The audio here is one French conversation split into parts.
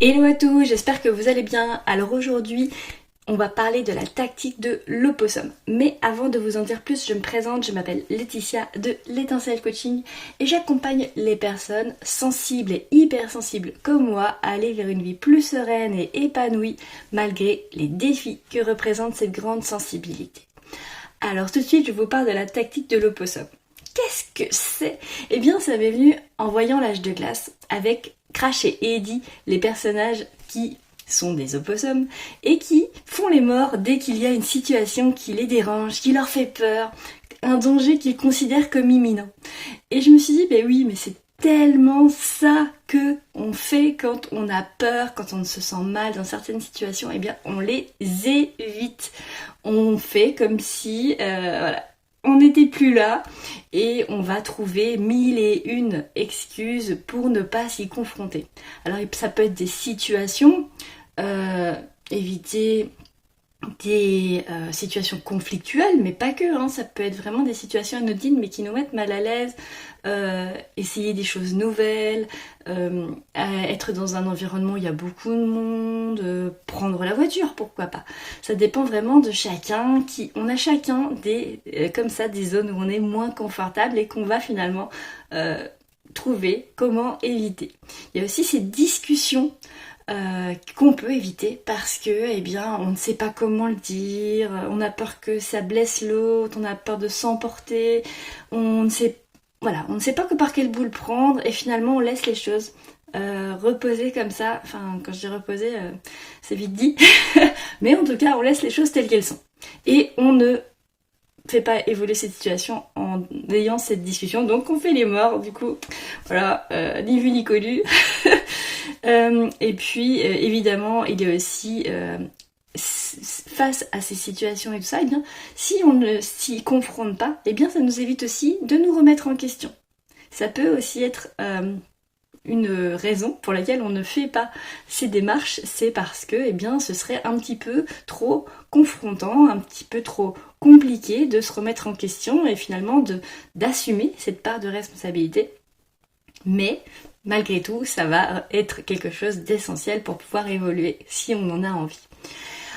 Hello à tous, j'espère que vous allez bien. Alors aujourd'hui, on va parler de la tactique de l'opossum. Mais avant de vous en dire plus, je me présente, je m'appelle Laetitia de l'Étincelle Coaching et j'accompagne les personnes sensibles et hypersensibles comme moi à aller vers une vie plus sereine et épanouie malgré les défis que représente cette grande sensibilité. Alors tout de suite, je vous parle de la tactique de l'opossum. Qu'est-ce que c'est ? Eh bien, ça m'est venu en voyant l'âge de glace avec Crash et Eddie, les personnages qui sont des opossums et qui font les morts dès qu'il y a une situation qui les dérange, qui leur fait peur, un danger qu'ils considèrent comme imminent. Et je me suis dit, oui, mais c'est tellement ça que on fait quand on a peur, quand on se sent mal dans certaines situations, eh bien on les évite. On fait comme si, on n'était plus là et on va trouver 1001 excuses pour ne pas s'y confronter. Alors ça peut être des situations, éviter des situations conflictuelles, mais pas que, ça peut être vraiment des situations anodines mais qui nous mettent mal à l'aise, essayer des choses nouvelles, être dans un environnement où il y a beaucoup de monde, prendre la voiture, pourquoi pas. Ça dépend vraiment de chacun, on a chacun comme ça des zones où on est moins confortable et qu'on va finalement trouver comment éviter. Il y a aussi ces discussions qu'on peut éviter parce que on ne sait pas comment le dire, on a peur que ça blesse l'autre, on a peur de s'emporter, on ne sait pas que par quel bout le prendre et finalement on laisse les choses reposer comme ça. Enfin, quand je dis reposer, c'est vite dit, mais en tout cas on laisse les choses telles qu'elles sont et on ne fait pas évoluer cette situation en ayant cette discussion, donc on fait les morts, du coup voilà, ni vu ni connu. Et puis évidemment il y a aussi face à ces situations et tout ça, si on ne s'y confronte pas, ça nous évite aussi de nous remettre en question. Ça peut aussi être une raison pour laquelle on ne fait pas ces démarches, c'est parce que ce serait un petit peu trop confrontant, un petit peu trop compliqué de se remettre en question et finalement d'assumer cette part de responsabilité. Mais malgré tout, ça va être quelque chose d'essentiel pour pouvoir évoluer si on en a envie.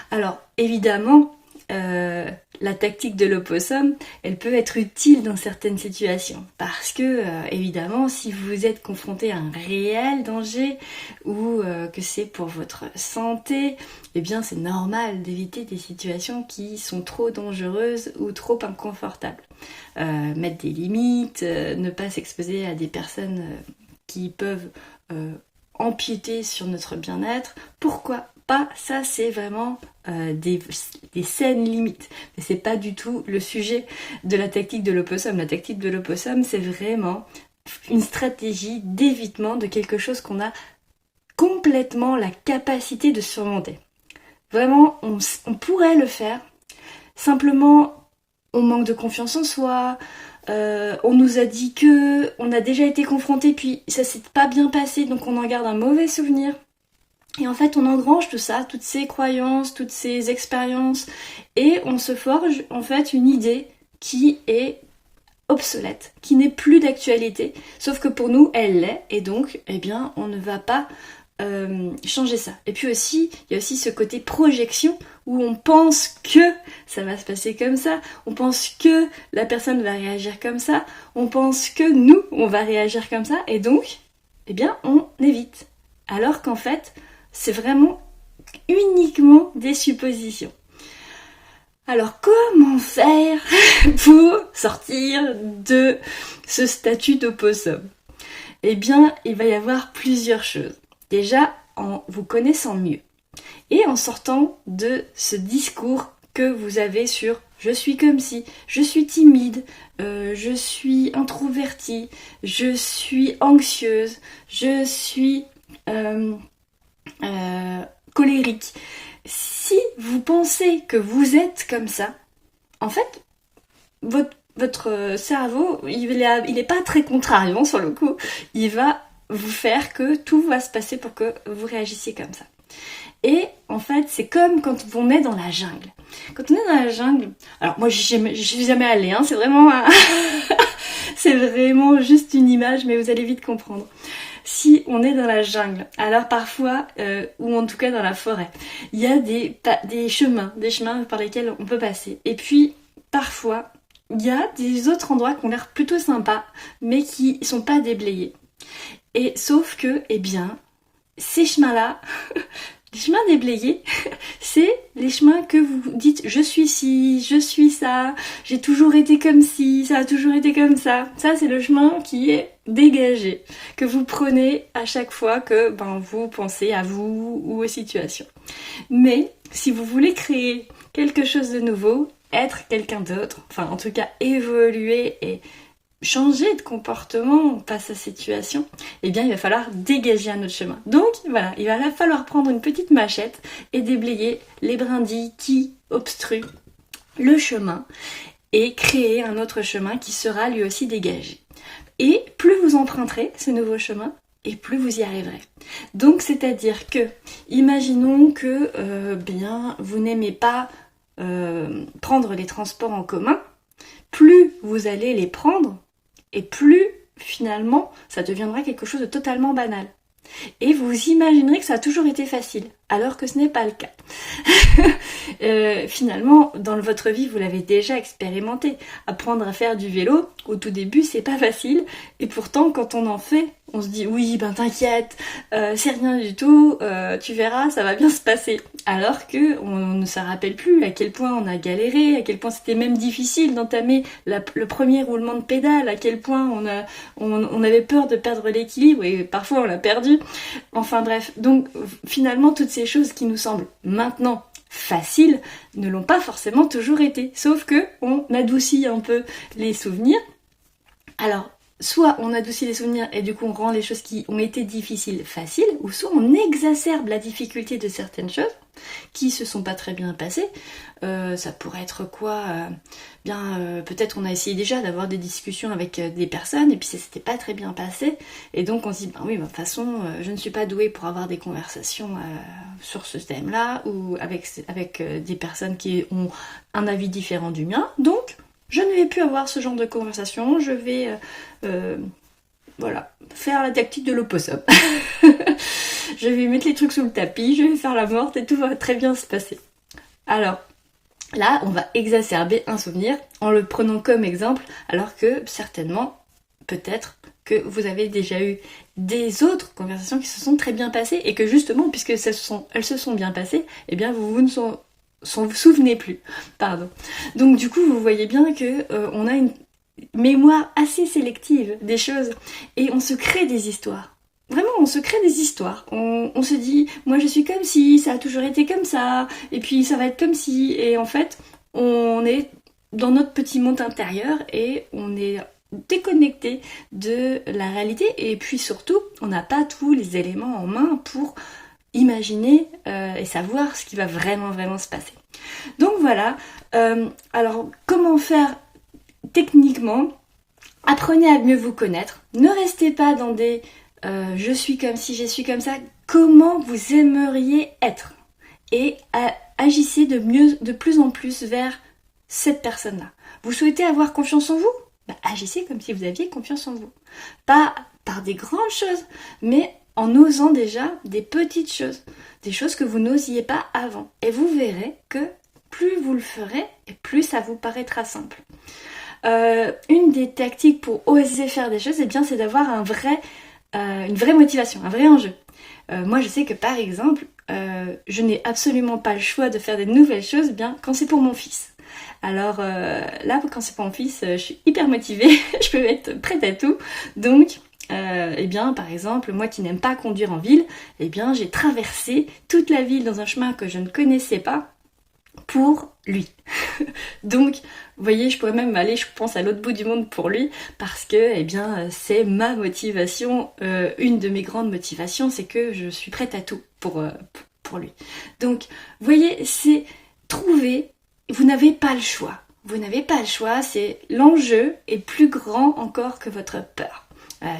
Alors évidemment, la tactique de l'opossum, elle peut être utile dans certaines situations parce que évidemment, si vous êtes confronté à un réel danger ou que c'est pour votre santé, c'est normal d'éviter des situations qui sont trop dangereuses ou trop inconfortables. Mettre des limites, ne pas s'exposer à des personnes qui peuvent empiéter sur notre bien-être. Pourquoi pas ? Ça, c'est vraiment des saines limites. Mais c'est pas du tout le sujet de la tactique de l'opossum. La tactique de l'opossum, c'est vraiment une stratégie d'évitement de quelque chose qu'on a complètement la capacité de surmonter. Vraiment, on pourrait le faire. Simplement, on manque de confiance en soi. On nous a dit que on a déjà été confronté puis ça s'est pas bien passé, donc on en garde un mauvais souvenir. Et en fait, on engrange tout ça, toutes ces croyances, toutes ces expériences, et on se forge en fait une idée qui est obsolète, qui n'est plus d'actualité, sauf que pour nous, elle l'est, et donc, on ne va pas changer ça. Et puis aussi, il y a aussi ce côté projection où on pense que ça va se passer comme ça, on pense que la personne va réagir comme ça, on pense que nous, on va réagir comme ça, et donc, on évite. Alors qu'en fait, c'est vraiment uniquement des suppositions. Alors comment faire pour sortir de ce statut d'opossum ? Il va y avoir plusieurs choses. Déjà, en vous connaissant mieux et en sortant de ce discours que vous avez sur « je suis comme si »,« je suis timide »,« je suis introvertie »,« je suis anxieuse »,« je suis colérique ». Si vous pensez que vous êtes comme ça, en fait, votre cerveau, il est pas très contrariant sur le coup, il va vous faire que tout va se passer pour que vous réagissiez comme ça. Et en fait, c'est comme quand on est dans la jungle. Quand on est dans la jungle, alors moi je suis jamais allée, c'est vraiment c'est vraiment juste une image, mais vous allez vite comprendre. si on est dans la jungle. Alors parfois, ou en tout cas dans la forêt, il y a des chemins par lesquels on peut passer. Et puis, parfois, il y a des autres endroits qui ont l'air plutôt sympas, mais qui sont pas déblayés. Et sauf que, eh bien, ces chemins-là, les chemins déblayés, c'est les chemins que vous dites je suis ci, je suis ça, j'ai toujours été comme ci, ça a toujours été comme ça. Ça, c'est le chemin qui est dégagé, que vous prenez à chaque fois que vous pensez à vous ou aux situations. Mais si vous voulez créer quelque chose de nouveau, être quelqu'un d'autre, enfin en tout cas évoluer et changer de comportement face à cette situation, eh bien il va falloir dégager un autre chemin. Donc voilà, il va falloir prendre une petite machette et déblayer les brindilles qui obstruent le chemin et créer un autre chemin qui sera lui aussi dégagé. Et plus vous emprunterez ce nouveau chemin, et plus vous y arriverez. Donc c'est-à-dire que, imaginons que vous n'aimez pas prendre les transports en commun, plus vous allez les prendre, et plus, finalement, ça deviendra quelque chose de totalement banal. Et vous imaginerez que ça a toujours été facile, alors que ce n'est pas le cas. Finalement, dans votre vie, vous l'avez déjà expérimenté. Apprendre à faire du vélo, au tout début, c'est pas facile. Et pourtant, quand on en fait, on se dit oui, t'inquiète, c'est rien du tout, tu verras, ça va bien se passer. Alors que on ne se rappelle plus à quel point on a galéré, à quel point c'était même difficile d'entamer le premier roulement de pédale, à quel point on avait peur de perdre l'équilibre et parfois on l'a perdu. Enfin bref, donc finalement toutes ces choses qui nous semblent maintenant faciles ne l'ont pas forcément toujours été. Sauf que on adoucit un peu les souvenirs. Alors, soit on adoucit les souvenirs et du coup on rend les choses qui ont été difficiles faciles, ou soit on exacerbe la difficulté de certaines choses qui se sont pas très bien passées. Ça pourrait être quoi peut-être on a essayé déjà d'avoir des discussions avec des personnes et puis ça s'était pas très bien passé et donc on se dit de toute façon je ne suis pas douée pour avoir des conversations sur ce thème-là ou avec des personnes qui ont un avis différent du mien, donc je ne vais plus avoir ce genre de conversation, je vais faire la tactique de l'opossum. Je vais mettre les trucs sous le tapis, je vais faire la morte et tout va très bien se passer. Alors, là, on va exacerber un souvenir en le prenant comme exemple, alors que certainement, peut-être que vous avez déjà eu des autres conversations qui se sont très bien passées et que justement, puisque elles se sont bien passées, eh bien vous ne vous souvenez plus. Pardon. Donc du coup, vous voyez bien que on a une mémoire assez sélective des choses et on se crée des histoires. Vraiment, on se crée des histoires. On se dit, moi je suis comme si, ça a toujours été comme ça, et puis ça va être comme si. Et en fait, on est dans notre petit monde intérieur et on est déconnecté de la réalité. Et puis surtout, on n'a pas tous les éléments en main pour imaginer et savoir ce qui va vraiment se passer. Donc voilà. Alors, comment faire techniquement? Apprenez à mieux vous connaître. Ne restez pas dans des je suis comme si, je suis comme ça. Comment vous aimeriez être? Et agissez de plus en plus vers cette personne-là. Vous souhaitez avoir confiance en vous? Agissez comme si vous aviez confiance en vous. Pas par des grandes choses, mais en osant déjà des petites choses. Des choses que vous n'osiez pas avant. Et vous verrez que plus vous le ferez, et plus ça vous paraîtra simple. Une des tactiques pour oser faire des choses, c'est d'avoir une vraie motivation, un vrai enjeu. Moi je sais que par exemple, je n'ai absolument pas le choix de faire des nouvelles choses quand c'est pour mon fils. Alors là, quand c'est pour mon fils, je suis hyper motivée, je peux être prête à tout. Donc, par exemple, moi qui n'aime pas conduire en ville, j'ai traversé toute la ville dans un chemin que je ne connaissais pas pour lui. Donc, vous voyez, je pourrais même aller, je pense, à l'autre bout du monde pour lui, parce que, c'est ma motivation, une de mes grandes motivations, c'est que je suis prête à tout pour lui. Donc, vous voyez, c'est trouver, vous n'avez pas le choix. Vous n'avez pas le choix, c'est l'enjeu est plus grand encore que votre peur.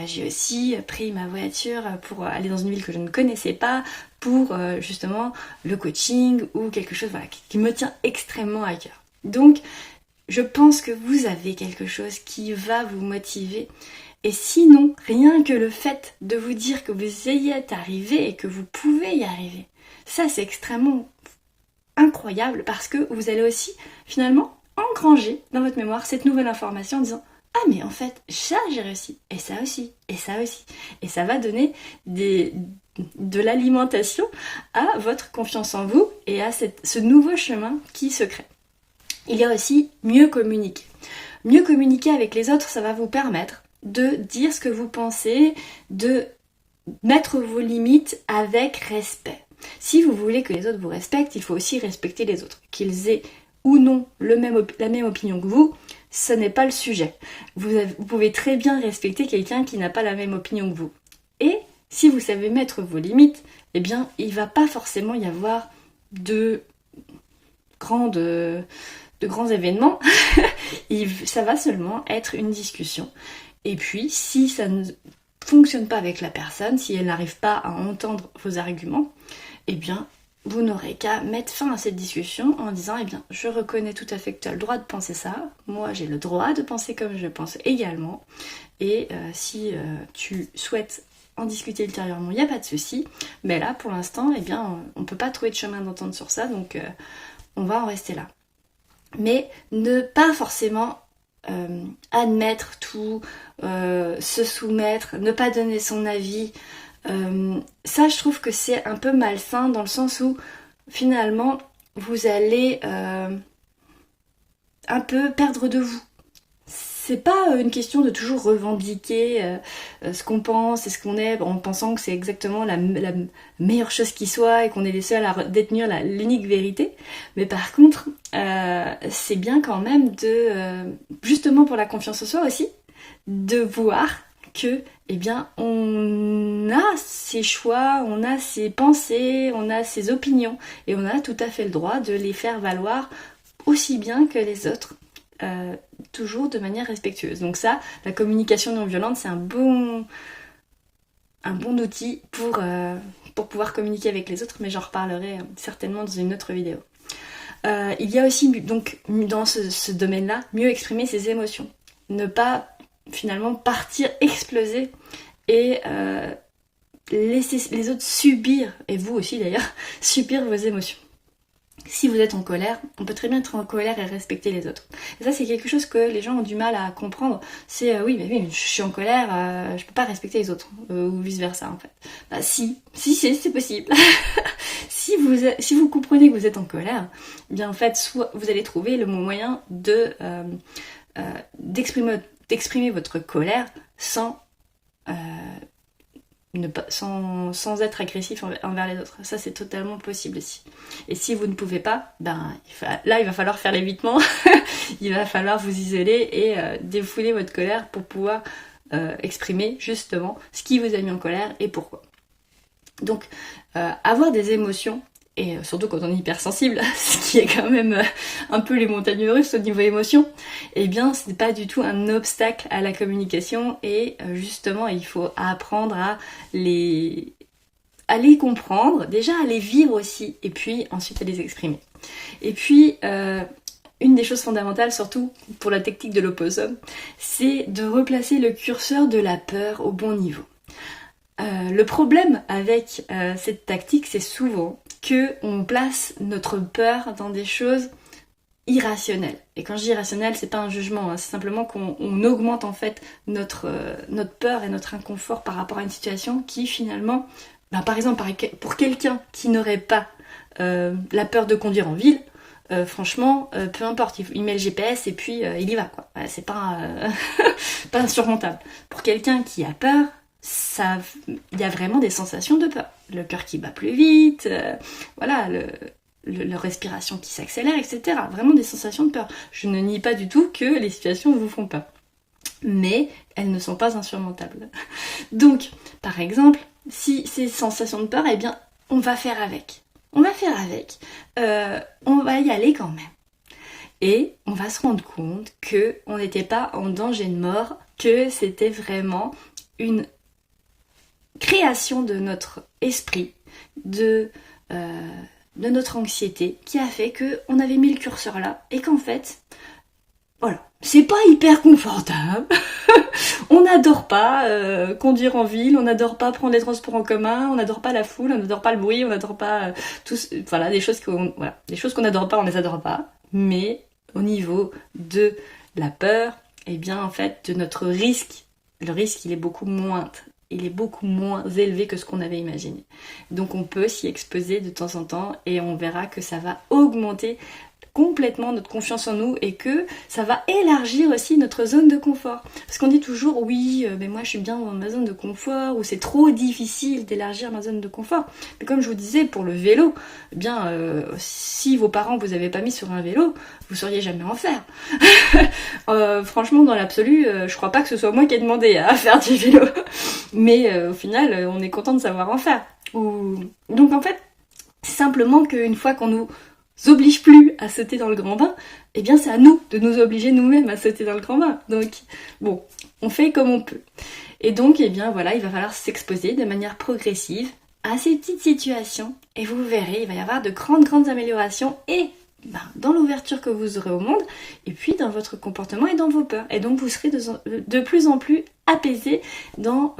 J'ai aussi pris ma voiture pour aller dans une ville que je ne connaissais pas pour justement le coaching ou quelque chose qui me tient extrêmement à cœur. Donc je pense que vous avez quelque chose qui va vous motiver Et sinon, rien que le fait de vous dire que vous y êtes arrivé et que vous pouvez y arriver, ça c'est extrêmement incroyable parce que vous allez aussi finalement engranger dans votre mémoire cette nouvelle information en disant ah mais en fait ça j'ai réussi et ça aussi et ça aussi et ça va donner de l'alimentation à votre confiance en vous et à ce nouveau chemin qui se crée. Il y a aussi mieux communiquer. Mieux communiquer avec les autres, ça va vous permettre de dire ce que vous pensez, de mettre vos limites avec respect. Si vous voulez que les autres vous respectent, il faut aussi respecter les autres. Qu'ils aient ou non la même opinion que vous, ce n'est pas le sujet. Vous pouvez très bien respecter quelqu'un qui n'a pas la même opinion que vous. Et si vous savez mettre vos limites, eh bien, il ne va pas forcément y avoir de grands événements. Ça va seulement être une discussion. Et puis, si ça ne fonctionne pas avec la personne, si elle n'arrive pas à entendre vos arguments, eh bien, vous n'aurez qu'à mettre fin à cette discussion en disant eh bien, je reconnais tout à fait que tu as le droit de penser ça, moi j'ai le droit de penser comme je pense également, et si tu souhaites en discuter ultérieurement, il n'y a pas de souci, mais là pour l'instant, eh bien, on ne peut pas trouver de chemin d'entente sur ça, donc on va en rester là. Mais ne pas forcément admettre tout, se soumettre, ne pas donner son avis, ça je trouve que c'est un peu malsain dans le sens où finalement vous allez un peu perdre de vous. C'est pas une question de toujours revendiquer ce qu'on pense et ce qu'on est en pensant que c'est exactement la meilleure chose qui soit et qu'on est les seuls à détenir l'unique vérité. Mais par contre, c'est bien quand même de, justement pour la confiance en soi aussi, de voir que, eh bien, on a ses choix, on a ses pensées, on a ses opinions et on a tout à fait le droit de les faire valoir aussi bien que les autres. Toujours de manière respectueuse. Donc ça, la communication non violente, c'est un bon outil pour pouvoir communiquer avec les autres, mais j'en reparlerai certainement dans une autre vidéo. Il y a aussi, donc, dans ce domaine-là, mieux exprimer ses émotions. Ne pas, finalement, partir exploser et laisser les autres subir, et vous aussi d'ailleurs, subir vos émotions. Si vous êtes en colère, on peut très bien être en colère et respecter les autres. Et ça, c'est quelque chose que les gens ont du mal à comprendre. C'est oui, je suis en colère, je peux pas respecter les autres, ou vice versa en fait. Bah si, c'est possible. Si vous comprenez que vous êtes en colère, eh bien en fait, soit vous allez trouver le moyen d'exprimer votre colère sans sans être agressif envers les autres. Ça, c'est totalement possible aussi. Et si vous ne pouvez pas, là, il va falloir faire l'évitement. Il va falloir vous isoler et défouler votre colère pour pouvoir exprimer justement ce qui vous a mis en colère et pourquoi. Donc, avoir des émotions, et surtout quand on est hypersensible, ce qui est quand même un peu les montagnes russes au niveau émotion, eh bien ce n'est pas du tout un obstacle à la communication et justement il faut apprendre à les comprendre, déjà à les vivre aussi et puis ensuite à les exprimer. Et puis une des choses fondamentales, surtout pour la technique de l'opossum, c'est de replacer le curseur de la peur au bon niveau. Le problème avec cette tactique, c'est souvent qu'on place notre peur dans des choses irrationnelles. Et quand je dis irrationnel, c'est pas un jugement, hein, c'est simplement qu'on augmente en fait notre peur et notre inconfort par rapport à une situation qui finalement, par exemple pour quelqu'un qui n'aurait pas la peur de conduire en ville, franchement, peu importe, il met le GPS et puis il y va, quoi. C'est pas pas insurmontable. Pour quelqu'un qui a peur, il y a vraiment des sensations de peur. Le cœur qui bat plus vite, voilà, la respiration qui s'accélère, etc. Vraiment des sensations de peur. Je ne nie pas du tout que les situations vous font peur. Mais elles ne sont pas insurmontables. Donc, par exemple, si ces sensations de peur, eh bien, on va faire avec. On va y aller quand même. Et on va se rendre compte qu'on n'était pas en danger de mort, que c'était vraiment une création de notre esprit, de notre anxiété qui a fait qu'on avait mis le curseur là et qu'en fait, voilà, c'est pas hyper confortable. On n'adore pas conduire en ville, on n'adore pas prendre les transports en commun, on n'adore pas la foule, on n'adore pas le bruit, on n'adore pas voilà, des choses qu'on n'adore pas, on les adore pas. Mais au niveau de la peur, eh bien en fait, de notre risque, le risque il est beaucoup moindre. Il est beaucoup moins élevé que ce qu'on avait imaginé. Donc on peut s'y exposer de temps en temps et on verra que ça va augmenter complètement notre confiance en nous et que ça va élargir aussi notre zone de confort. Parce qu'on dit toujours oui, mais moi je suis bien dans ma zone de confort ou c'est trop difficile d'élargir ma zone de confort. Mais comme je vous disais pour le vélo, eh bien si vos parents vous avaient pas mis sur un vélo, vous sauriez jamais en faire. Franchement dans l'absolu, je crois pas que ce soit moi qui ai demandé à faire du vélo. Mais au final, on est content de savoir en faire. Donc en fait, c'est simplement qu'une fois qu'on nous oblige plus à sauter dans le grand bain, eh bien c'est à nous de nous obliger nous-mêmes à sauter dans le grand bain. Donc bon, on fait comme on peut. Et donc eh bien voilà, il va falloir s'exposer de manière progressive à ces petites situations et vous verrez, il va y avoir de grandes améliorations et dans l'ouverture que vous aurez au monde et puis dans votre comportement et dans vos peurs. Et donc vous serez de plus en plus apaisé dans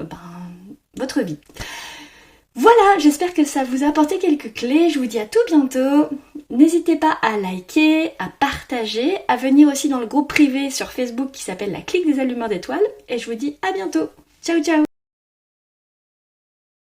votre vie. Voilà, j'espère que ça vous a apporté quelques clés. Je vous dis à tout bientôt. N'hésitez pas à liker, à partager, à venir aussi dans le groupe privé sur Facebook qui s'appelle la Clique des Allumeurs d'étoiles. Et je vous dis à bientôt. Ciao ciao.